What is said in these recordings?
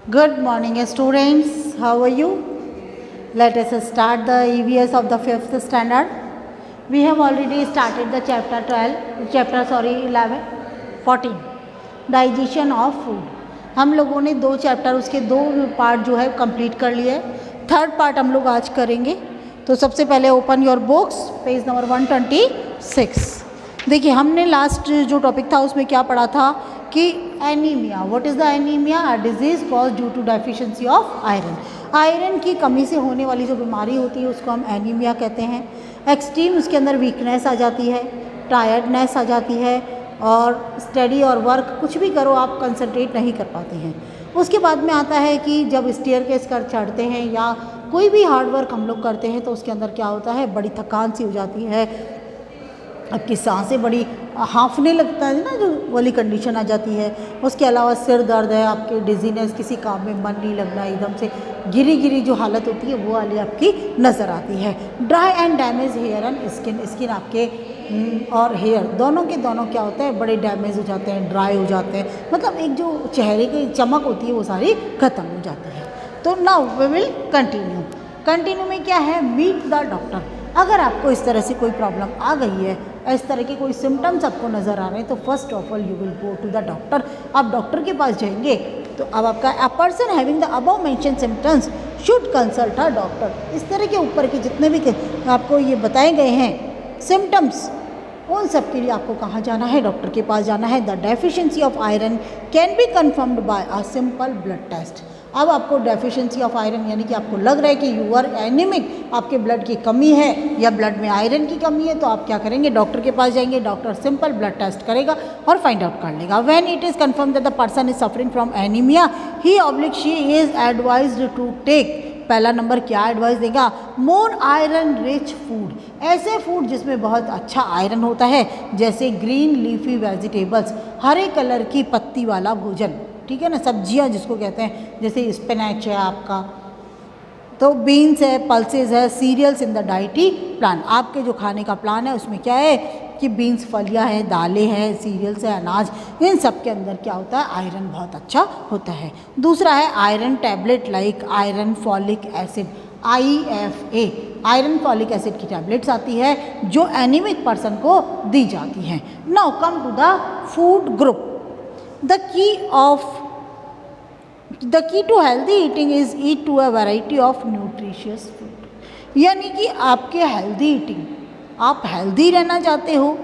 Good morning, students. How are you? Let us start the EVS of the 5th standard. We have already started the chapter 11, 14. Digestion of food. हम लोगों ने 2 chapter उसके 2 part जो है complete कर लिए हैं. थर्ड पार्ट हम लोग आज करेंगे. तो सबसे पहले open your books, page number 126. देखिए हमने लास्ट जो टॉपिक था उसमें क्या पढ़ा था कि anaemia. What is the anaemia? A disease cause due to deficiency of iron. Iron की कमी से होने वाली जो बीमारी होती है उसको हम एनीमिया कहते हैं. एक्सट्रीम उसके अंदर वीकनेस आ जाती है, टायर्डनेस आ जाती है और स्टडी और वर्क कुछ भी करो आप कंसंट्रेट नहीं कर पाते हैं. उसके बाद में आता है कि जब स्टेयरकेस कर चढ़ते हैं या कोई भी हार्ड वर्क हम लोग करते हैं तो उसके अंदर क्या होता है, बड़ी थकान सी हो जाती है, आपकी सांसें बड़ी हाँफने लगता है ना, जो वाली कंडीशन आ जाती है. उसके अलावा सिर दर्द है, आपके डिजीनेस, किसी काम में मन नहीं लगना, एकदम से गिरी गिरी जो हालत होती है वो वाली आपकी नज़र आती है. Dry and damage hair and skin आपके और हेयर दोनों के दोनों क्या होता है, बड़े डैमेज हो जाते हैं, ड्राई हो जाते हैं. मतलब एक जो चेहरे की चमक होती है वो सारी ख़त्म हो जाती है. तो नाउ वी विल कंटिन्यू में क्या है, मीट द डॉक्टर. अगर आपको इस तरह से कोई प्रॉब्लम आ गई है, इस तरह के कोई सिम्टम्स आपको नज़र आ रहे हैं, तो first of all you will go to the doctor. आप डॉक्टर के पास जाएंगे तो अब आपका a person having the above mention symptoms should consult a doctor. इस तरह के ऊपर के जितने भी आपको ये बताए गए हैं सिम्टम्स, उन सब के लिए आपको कहाँ जाना है, डॉक्टर के पास जाना है. The deficiency of iron can be confirmed by a simple blood test. अब आपको डेफिशिएंसी ऑफ आयरन यानी कि आपको लग रहा है कि यू आर एनीमिक, आपके ब्लड की कमी है या ब्लड में आयरन की कमी है, तो आप क्या करेंगे, डॉक्टर के पास जाएंगे. डॉक्टर सिंपल ब्लड टेस्ट करेगा और फाइंड आउट कर लेगा. When it is confirm that the person is suffering from anaemia, he oblique she is advised to take. पहला नंबर क्या एडवाइस देगा, मोर आयरन रिच फूड. ऐसे फूड जिसमें बहुत अच्छा आयरन होता है, जैसे ग्रीन लीफी वेजिटेबल्स, हरे कलर की पत्ती वाला भोजन, ठीक है ना, सब्जियां जिसको कहते हैं, जैसे स्पिनच है आपका, तो बीन्स है, पल्सेस है, cereals in the diet plan. आपके जो खाने का प्लान है उसमें क्या है कि बीन्स, फलियां हैं, दालें हैं, सीरियल्स है, अनाज, इन सब के अंदर क्या होता है, आयरन बहुत अच्छा होता है. दूसरा है iron tablet like iron folic acid, IFA. Iron folic acid की टैबलेट्स आती है जो एनीमिक पर्सन को दी जाती हैं. Now come to the food group. The key to healthy eating is eat to a variety of nutritious food. यानी कि आपके हेल्दी ईटिंग, आप हेल्दी रहना चाहते हो,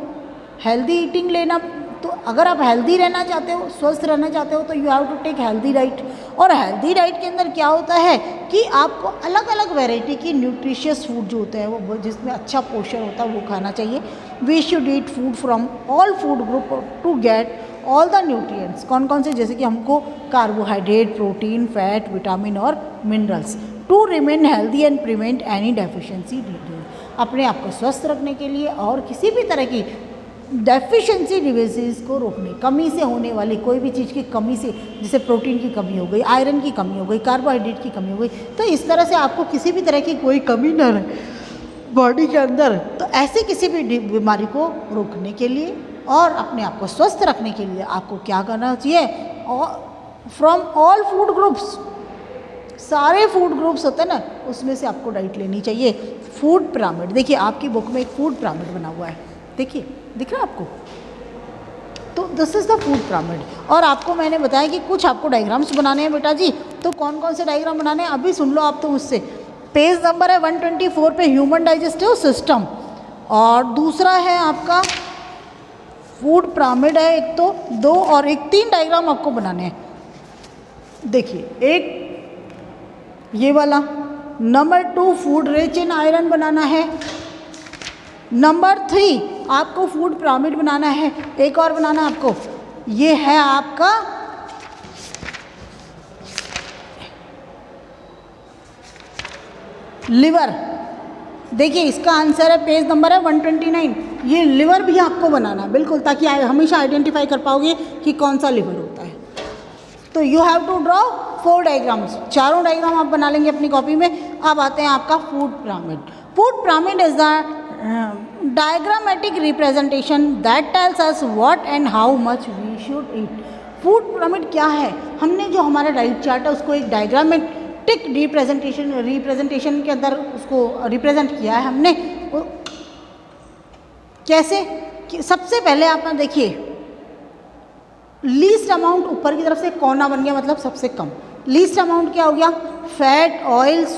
हेल्दी ईटिंग लेना, तो अगर आप हेल्दी रहना चाहते हो, स्वस्थ रहना चाहते हो, तो you have to take healthy diet. और हेल्दी डाइट के अंदर क्या होता है कि आपको अलग अलग वैरायटी की न्यूट्रिशियस फूड जो होते हैं वो जिसमें अच्छा पोषण होता है वो खाना चाहिए. We should eat food from all food group to get all the nutrients. कौन कौन से, जैसे कि हमको कार्बोहाइड्रेट, प्रोटीन, फैट, विटामिन और minerals to remain healthy and prevent any deficiency disease. अपने आप को स्वस्थ रखने के लिए और किसी भी तरह की डेफिशिएंसी डिजीज़ को रोकने, कमी से होने वाली कोई भी चीज़ की कमी से, जैसे प्रोटीन की कमी हो गई, आयरन की कमी हो गई, कार्बोहाइड्रेट की कमी हो गई, तो इस तरह से आपको किसी भी तरह की कोई कमी न रहे बॉडी के अंदर, तो ऐसे किसी भी बीमारी को रोकने के लिए और अपने आप को स्वस्थ रखने के लिए आपको क्या करना चाहिए, फ्रॉम ऑल फूड ग्रुप्स, सारे फूड ग्रुप्स होते हैं ना, उसमें से आपको डाइट लेनी चाहिए. फूड पिरामिड, देखिए आपकी बुक में एक फूड पिरामिड बना हुआ है, देखिए दिख रहा है आपको, तो this is the food pyramid. और आपको मैंने बताया कि कुछ आपको डायग्राम्स बनाने हैं बेटा जी, तो कौन कौन से डायग्राम बनाने हैं अभी सुन लो आप तो मुझसे. पेज नंबर है 124 पे ह्यूमन डाइजेस्टिव सिस्टम, और दूसरा है आपका फूड पिरामिड है, एक तो 2 और एक 3 डायग्राम आपको बनाने हैं. देखिए एक ये वाला, number 2 food rich in iron banana है. नंबर 3 आपको फूड पिरामिड बनाना है. एक और बनाना आपको, ये है आपका लिवर. देखिए इसका आंसर है, पेज नंबर है 129. ये लिवर भी आपको बनाना है बिल्कुल, ताकि हमेशा आइडेंटिफाई कर पाओगे कि कौन सा लिवर होता है. तो you have to draw 4 diagrams, चारों डायग्राम आप बना लेंगे अपनी कॉपी में. अब आते हैं आपका food pyramid. Food pyramid is the diagrammatic representation that tells us what and how much we should eat. Food pyramid क्या है, हमने जो हमारा डाइट चार्ट है उसको एक डायग्रामेटिक रिप्रेजेंटेशन के अंदर उसको रिप्रेजेंट किया है हमने। कैसे कि सबसे पहले आप देखिए लीस्ट अमाउंट ऊपर की तरफ से कोना बन गया, मतलब सबसे कम। लीस्ट अमाउंट क्या हो गया, फैट, ऑयल्स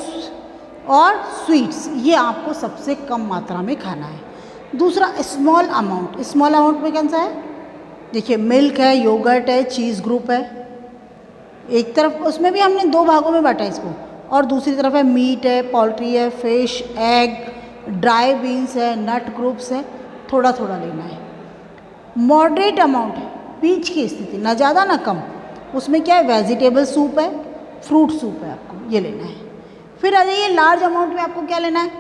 और स्वीट्स, ये आपको सबसे कम मात्रा में खाना है। दूसरा स्मॉल अमाउंट में कौन सा है, देखिए मिल्क है, योगर्ट है, चीज़ ग्रुप है। एक तरफ उसमें भी हमने दो भागों में बांटा इसको, और दूसरी तरफ है मीट है, पोल्ट्री है, फिश, एग, ड्राई बीन्स है, नट ग्रुप्स है, थोड़ा थोड़ा लेना है। मॉडरेट अमाउंट है, बीच की स्थिति, ना ज़्यादा ना कम, उसमें क्या है, वेजिटेबल सूप है, फ्रूट सूप है, आपको ये लेना है। फिर आ जाइए लार्ज अमाउंट में, आपको क्या लेना है,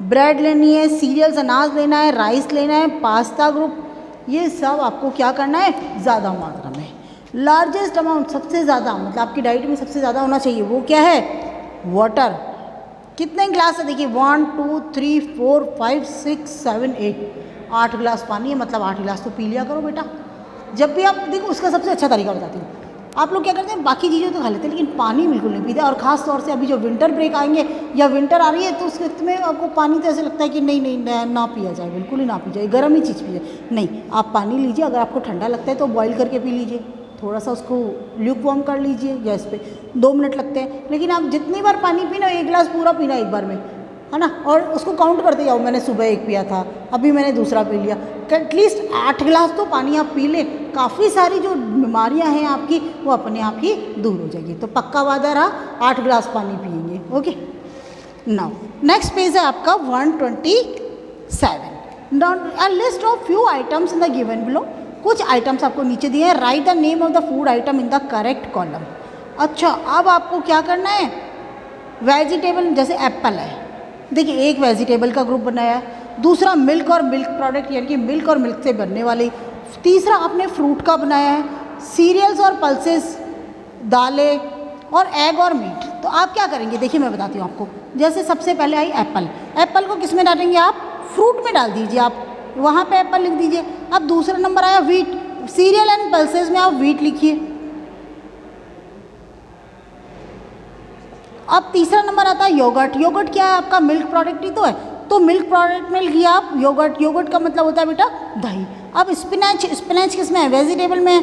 ब्रेड लेनी है, सीरियल्स अनाज लेना है, राइस लेना है, पास्ता ग्रुप, ये सब आपको क्या करना है, ज़्यादा मात्रा में। लार्जेस्ट अमाउंट, सबसे ज़्यादा, मतलब आपकी डाइट में सबसे ज़्यादा होना चाहिए, वो क्या है, वाटर। कितने गिलास है, देखिए 1 2 3 4 5 6 7 8 गिलास पानी है, मतलब 8 गिलास तो पी लिया करो बेटा। जब भी आप देखो, उसका सबसे अच्छा तरीका बताती हूँ। आप लोग क्या करते हैं, बाकी चीज़ें तो खा लेते हैं लेकिन पानी बिल्कुल नहीं पीते, और ख़ास तौर से अभी जो विंटर ब्रेक आएंगे या विंटर आ रही है तो उस वक्त में आपको पानी तो ऐसे लगता है कि नहीं ना पिया जाए, बिल्कुल ही ना पी जाए, गर्म ही चीज़ पी जाए। नहीं, आप पानी लीजिए, अगर आपको ठंडा लगता है तो बॉईल करके पी लीजिए, थोड़ा सा उसको ल्यूक वार्म कर लीजिए गैस पे, 2 मिनट लगते हैं। लेकिन आप जितनी बार पानी पीना, 1 गिलास पूरा पीना एक बार में, है ना, और उसको काउंट करते जाओ, मैंने सुबह 1 पिया था, अभी मैंने दूसरा पी लिया, एटलीस्ट 8 गिलास तो पानी आप पी लें, काफ़ी सारी जो बीमारियां हैं आपकी वो अपने आप ही दूर हो जाएगी। तो पक्का वादा रहा, 8 गिलास पानी पिएंगे। ओके, नाउ नेक्स्ट पेज है आपका 127, a list of few items in the given below. कुछ आइटम्स आपको नीचे दिए हैं, right the name of the food item in the correct column. अच्छा, अब आपको क्या करना है, वेजिटेबल, जैसे एप्पल है, देखिए एक वेजिटेबल का ग्रुप बनाया है, दूसरा मिल्क और मिल्क प्रोडक्ट यानी कि मिल्क और मिल्क से बनने वाली, तीसरा आपने फ्रूट का बनाया है, सीरियल्स और पल्सेस, दालें और एग और मीट। तो आप क्या करेंगे, देखिए मैं बताती हूँ आपको। जैसे सबसे पहले आई एप्पल, एप्पल को किस में डालेंगे आप, फ्रूट में डाल दीजिए, आप वहाँ पे एप्पल लिख दीजिए। अब दूसरा नंबर आया व्हीट, सीरियल एंड पल्सेस में आप व्हीट लिखिए। अब तीसरा नंबर आता है योगर्ट, योगर्ट क्या है आपका, मिल्क प्रोडक्ट ही तो है, तो मिल्क प्रोडक्ट में लिखिए आप योगर्ट, योगर्ट का मतलब होता है बेटा दही। अब स्पिनच, स्पिनच किस में है, वेजिटेबल में है।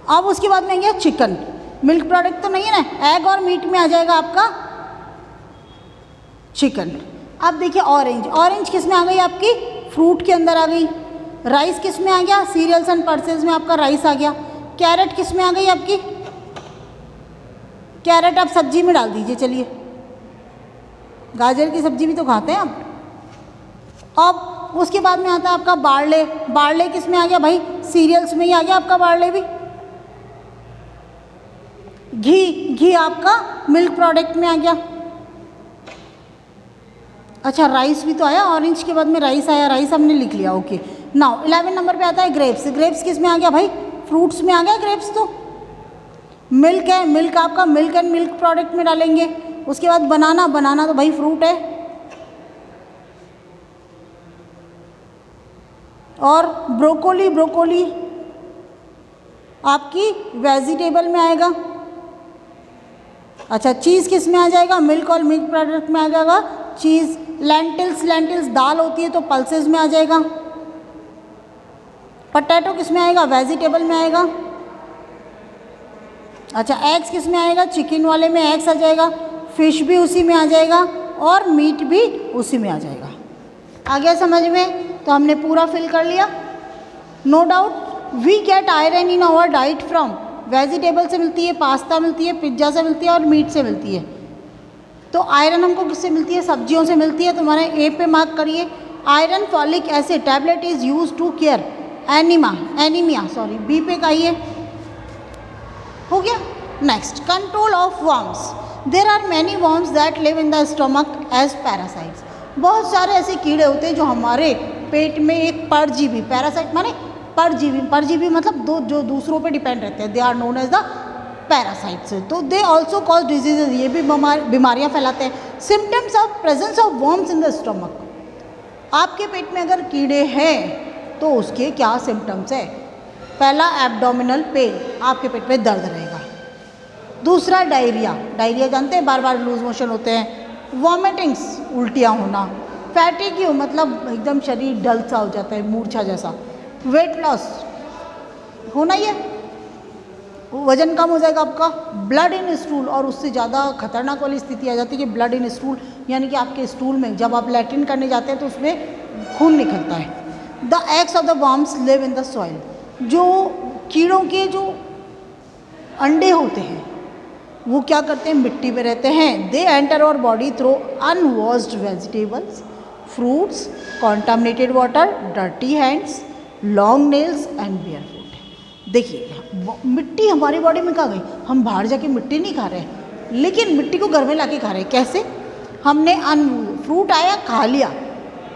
अब उसके बाद में आ गया चिकन, मिल्क प्रोडक्ट तो नहीं है ना, एग और मीट में आ जाएगा आपका चिकन। अब देखिए ऑरेंज, ऑरेंज किस में आ गई आपकी, फ्रूट के अंदर आ गई। राइस किस में आ गया, सीरियल्स एंड पल्सेस में आपका राइस आ गया। कैरेट किस में आ गई आपकी, कैरेट आप सब्जी में डाल दीजिए, चलिए गाजर की सब्जी भी तो खाते हैं आप। अब उसके बाद में आता है आपका बार्ले, बार्ले किस में आ गया भाई, सीरियल्स में ही आ गया आपका बार्ले भी। घी, घी आपका मिल्क प्रोडक्ट में आ गया। अच्छा, राइस भी तो आया, ऑरेंज के बाद में राइस आया, राइस हमने लिख लिया। ओके, नाउ 11 नंबर पे आता है ग्रेप्स, ग्रेप्स किस में आ गया भाई, फ्रूट्स में आ गया ग्रेप्स। तो मिल्क है, मिल्क आपका मिल्क एंड मिल्क प्रोडक्ट में डालेंगे। उसके बाद बनाना, बनाना तो भाई फ्रूट है। और ब्रोकोली, ब्रोकोली आपकी वेजिटेबल में आएगा। अच्छा, चीज़ किस में आ जाएगा, मिल्क और मिल्क प्रोडक्ट में आ जाएगा चीज़। लेंटिल्स, लेंटिल्स दाल होती है तो पल्सेस में आ जाएगा। पटेटो किस में आएगा, वेजिटेबल में आएगा। अच्छा, एग्स किस में आएगा, चिकन वाले में एग्स आ जाएगा, फिश भी उसी में आ जाएगा और मीट भी उसी में आ जाएगा। आ गया समझ में, तो हमने पूरा फिल कर लिया। No doubt we get iron in our diet from, vegetable से मिलती है, पास्ता मिलती है, पिज्ज़ा से मिलती है और मीट से मिलती है। तो आयरन हमको किससे मिलती है, सब्जियों से मिलती है। तुम्हारे ए पे मार्क करिए, iron folic acid tablet is use to care anaemia, sorry B पे कहिए, हो गया। Next, control of worms, there are many worms that live in the stomach as parasites. बहुत सारे ऐसे कीड़े होते हैं जो हमारे पेट में एक परजीवी, पैरासाइट माने परजीवी, परजीवी मतलब जो दूसरों पे डिपेंड रहते हैं, they are known as the parasites. तो दे ऑल्सो कॉज डिजीजेज, ये भी बीमारियां फैलाते हैं। Symptoms of presence of worms in the stomach, आपके पेट में अगर कीड़े हैं तो उसके क्या सिम्टम्स है? पहला एब्डोमिनल पेन, आपके पेट में दर्द रहेगा। दूसरा डायरिया, डायरिया जानते हैं, बार बार लूज मोशन होते हैं। वॉमिटिंग्स, उल्टियाँ होना। फैटिग्यू मतलब एकदम शरीर डल सा हो जाता है, मूर्छा जैसा। वेट लॉस होना ही है, वजन कम हो जाएगा आपका। ब्लड इन स्टूल, और उससे ज़्यादा खतरनाक वाली स्थिति आ जाती है कि ब्लड इन स्टूल, यानी कि आपके स्टूल में जब आप लैट्रिन करने जाते हैं तो उसमें खून निकलता है। The eggs of the worms live in the soil, जो कीड़ों के जो अंडे होते हैं वो क्या करते हैं? मिट्टी में रहते हैं। They enter our body through unwashed vegetables, fruits, contaminated water, dirty hands, long nails and bare foot. देखिए मिट्टी हमारी बॉडी में कहाँ गई? हम बाहर जाके मिट्टी नहीं खा रहे हैं, लेकिन मिट्टी को घर में लाके खा रहे हैं। कैसे? हमने फ्रूट आया खा लिया,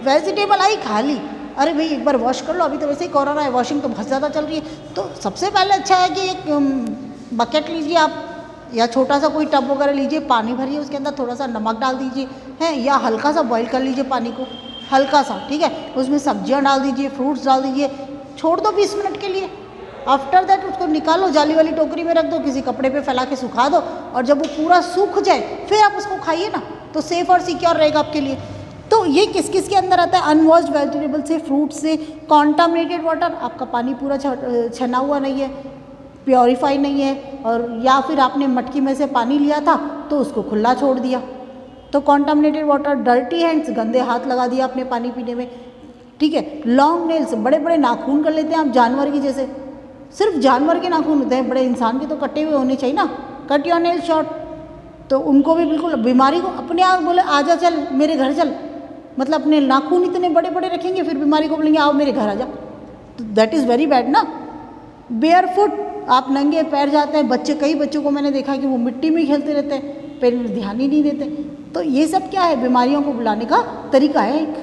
वेजिटेबल आई खा ली, अरे भाई एक बार वॉश कर लो, अभी तो वैसे ही कोरोना है, वॉशिंग तो बहुत ज़्यादा चल रही है। तो सबसे पहले अच्छा है कि एक बकेट लीजिए आप, या छोटा सा कोई टब वगैरह लीजिए, पानी भरिए, उसके अंदर थोड़ा सा नमक डाल दीजिए है, या हल्का सा बॉईल कर लीजिए पानी को, हल्का सा, ठीक है। उसमें सब्जियां डाल दीजिए, फ्रूट्स डाल दीजिए, छोड़ दो 20 मिनट के लिए। आफ्टर दैट उसको निकालो, जाली वाली टोकरी में रख दो, किसी कपड़े पे फैला के सुखा दो, और जब वो पूरा सूख जाए फिर आप उसको खाइए ना, तो सेफ और सिक्योर रहेगा आपके लिए। तो ये किस किस के अंदर आता है? अनवॉश्ड वेजिटेबल से, फ्रूट से, कॉन्टामिनेटेड वाटर, आपका पानी पूरा छना हुआ नहीं है, प्योरीफाई नहीं है, और या फिर आपने मटकी में से पानी लिया था तो उसको खुला छोड़ दिया, तो कॉन्टामिनेटेड वाटर। डर्टी हैंड्स, गंदे हाथ लगा दिया आपने पानी पीने में, ठीक है। लॉन्ग नेल्स, बड़े बड़े नाखून कर लेते हैं आप जानवर की जैसे, सिर्फ जानवर के नाखून होते हैं, बड़े इंसान के तो कटे हुए होने चाहिए ना। कट योर नेल शॉर्ट, तो उनको भी बिल्कुल बीमारी को अपने आप बोले आजा चल मेरे घर चल, मतलब अपने नाखून इतने बड़े बड़े रखेंगे, फिर बीमारी को बोलेंगे आओ मेरे घर आ जा, तो दैट इज़ वेरी बैड ना। बेयर फुट, आप नंगे पैर जाते हैं, बच्चे, कई बच्चों को मैंने देखा कि वो मिट्टी में खेलते रहते हैं, पैर में ध्यान ही नहीं देते। तो ये सब क्या है? बीमारियों को बुलाने का तरीका है एक।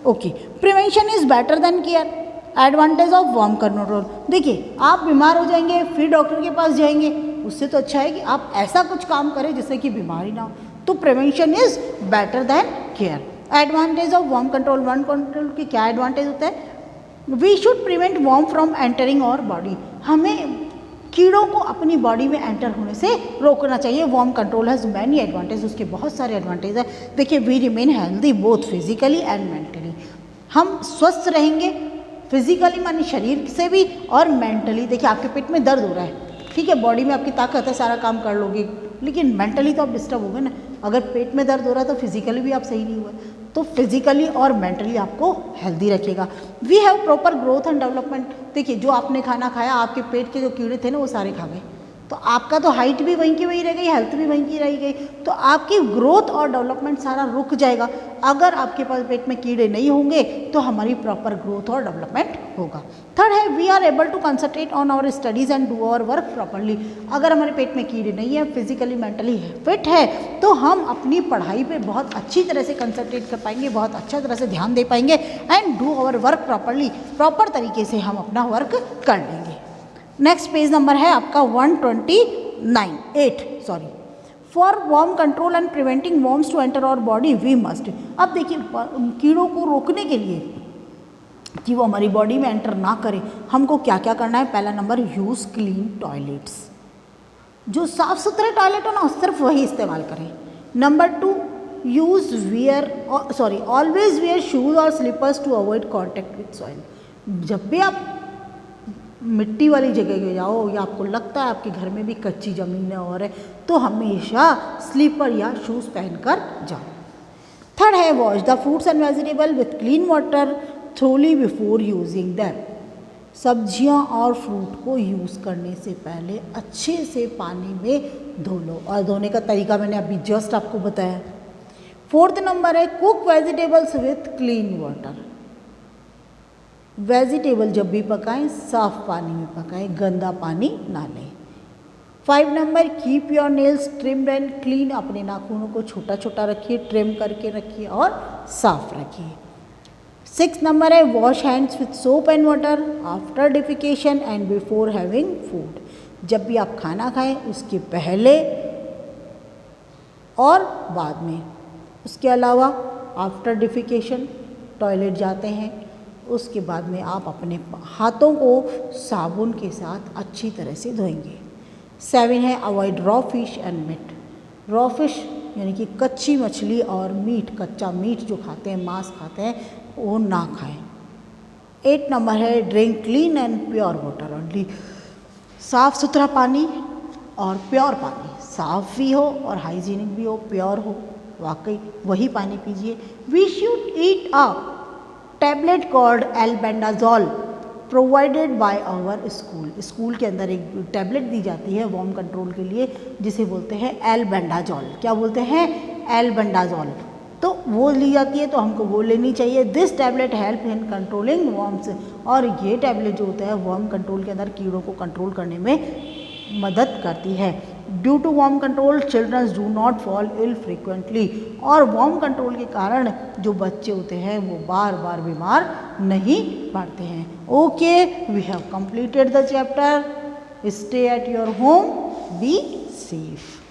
Okay, prevention is better than care. Advantage of worm control, देखिए आप बीमार हो जाएंगे फिर डॉक्टर के पास जाएंगे, उससे तो अच्छा है कि आप ऐसा कुछ काम करें जिससे कि बीमारी ना हो। तो prevention is better than care. Advantage of worm control के क्या एडवांटेज होता है? We should prevent worm from entering our body, हमें कीड़ों को अपनी बॉडी में एंटर होने से रोकना चाहिए। Worm control has many advantage, उसके बहुत सारे एडवांटेज है। देखिए, we remain healthy both physically and mentally, हम स्वस्थ रहेंगे फिजिकली मानी शरीर से भी, और मेंटली। देखिए आपके पेट में दर्द हो रहा है, ठीक है, बॉडी में आपकी ताकत है, सारा काम कर लोगे, लेकिन मेंटली तो आप डिस्टर्ब हो गए ना। अगर पेट में दर्द हो रहा है तो फिजिकली भी आप सही नहीं हुए, तो फिजिकली और मेंटली आपको हेल्दी रखिएगा। We have proper growth and development, देखिए जो आपने खाना खाया, आपके पेट के जो कीड़े थे ना वो सारे खा गए, तो आपका तो हाइट भी वहीं की वहीं रह गई, हेल्थ भी वहीं की रह गई, तो आपकी ग्रोथ और डेवलपमेंट सारा रुक जाएगा। अगर आपके पास पेट में कीड़े नहीं होंगे तो हमारी प्रॉपर ग्रोथ और डेवलपमेंट होगा। थर्ड है, we are able to concentrate on our studies and do our work properly. अगर हमारे पेट में कीड़े नहीं है, फिजिकली मेंटली फिट है, तो हम अपनी पढ़ाई पे बहुत अच्छी तरह से कंसंट्रेट कर पाएंगे, बहुत अच्छा तरह से ध्यान दे पाएंगे, and do our work properly, proper तरीके से हम अपना वर्क कर लेंगे। नेक्स्ट पेज नंबर है आपका 129 sorry. For worm control and preventing worms to enter our body we must. अब देखिए कीड़ों को रोकने के लिए कि वो हमारी बॉडी में एंटर ना करे, हमको क्या क्या करना है? पहला नंबर, यूज़ क्लीन टॉयलेट्स, जो साफ सुथरे टॉयलेट हो ना सिर्फ वही इस्तेमाल करें। Number 2, use always wear shoes और slippers to avoid contact with soil. जब भी आप मिट्टी वाली जगह पे जाओ, या आपको लगता है आपके घर में भी कच्ची ज़मीन है और है, तो हमेशा स्लीपर या शूज़ पहनकर जाओ। थर्ड है, wash the fruits and vegetable with clean water thoroughly before using them. सब्जियां और फ्रूट को यूज़ करने से पहले अच्छे से पानी में धो लो, और धोने का तरीका मैंने अभी जस्ट आपको बताया। फोर्थ नंबर है, cook vegetables with clean water. Vegetable जब भी पकाएं साफ पानी में पकाएं, गंदा पानी ना लें। 5 number, keep your nails trimmed and clean. अपने नाखूनों को छोटा छोटा रखिए, ट्रिम करके रखिए और साफ रखिए। 6 नंबर है, wash hands with soap and water after defecation and before having food. जब भी आप खाना खाएं उसके पहले और बाद में। उसके अलावा आफ्टर डिफिकेशन, टॉयलेट जाते हैं उसके बाद में आप अपने हाथों को साबुन के साथ अच्छी तरह से धोएंगे। 7 है avoid raw fish and meat. Raw fish यानी कि कच्ची मछली और मीट, कच्चा मीट जो खाते हैं, मांस खाते हैं, वो ना खाएं। 8 नंबर है drink clean and pure water only. साफ़ सुथरा पानी और प्योर पानी, साफ़ भी हो और हाइजीनिक भी हो, प्योर हो, वाकई वही पानी पीजिए। We should eat a tablet called albendazole provided by our school. School के अंदर एक टैबलेट दी जाती है वॉर्म कंट्रोल के लिए, जिसे बोलते हैं एल्बेंडाजोल। क्या बोलते हैं? एल्बेंडाजोल। तो वो ली जाती है, तो हमको वो लेनी चाहिए। This tablet help in controlling worms. और ये टैबलेट जो होता है वर्म कंट्रोल के अंदर कीड़ों को कंट्रोल करने में मदद करती है। Due to worm control childrens do not fall ill frequently. और वर्म कंट्रोल के कारण जो बच्चे होते हैं वो बार बार बीमार नहीं पड़ते हैं। Okay, we have completed the chapter. Stay at your home, be safe.